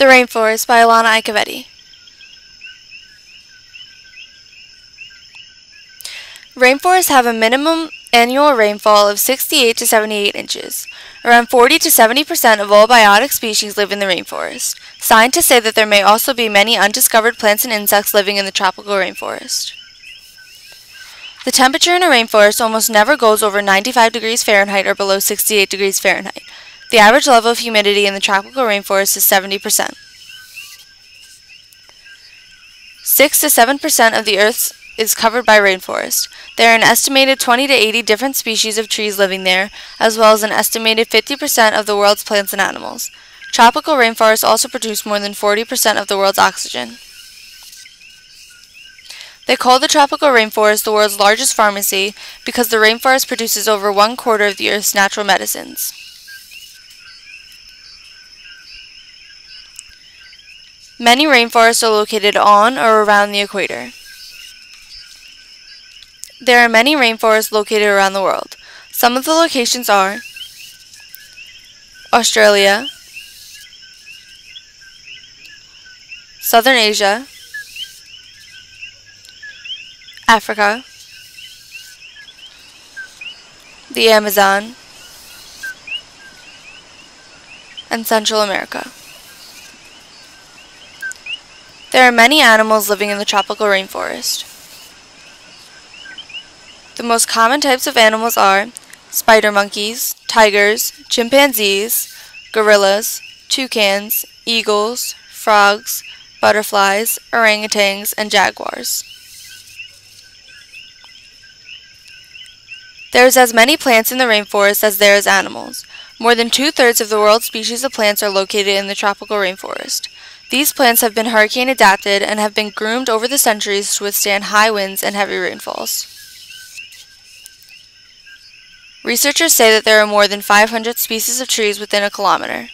The Rainforest by Alana Icavetti. Rainforests have a minimum annual rainfall of 68 to 78 inches. Around 40 to 70% of all biotic species live in the rainforest. Scientists say that there may also be many undiscovered plants and insects living in the tropical rainforest. The temperature in a rainforest almost never goes over 95 degrees Fahrenheit or below 68 degrees Fahrenheit. The average level of humidity in the tropical rainforest is 70%. 6 to 7% of the Earth is covered by rainforest. There are an estimated 20 to 80 different species of trees living there, as well as an estimated 50% of the world's plants and animals. Tropical rainforests also produce more than 40% of the world's oxygen. They call the tropical rainforest the world's largest pharmacy because the rainforest produces over 1/4 of the Earth's natural medicines. Many rainforests are located on or around the equator. There are many rainforests located around the world. Some of the locations are Australia, Southern Asia, Africa, the Amazon, and Central America. There are many animals living in the tropical rainforest. The most common types of animals are spider monkeys, tigers, chimpanzees, gorillas, toucans, eagles, frogs, butterflies, orangutans, and jaguars. There is as many plants in the rainforest as there is animals. More than 2/3 of the world's species of plants are located in the tropical rainforest. These plants have been hurricane adapted and have been groomed over the centuries to withstand high winds and heavy rainfalls. Researchers say that there are more than 500 species of trees within a kilometer.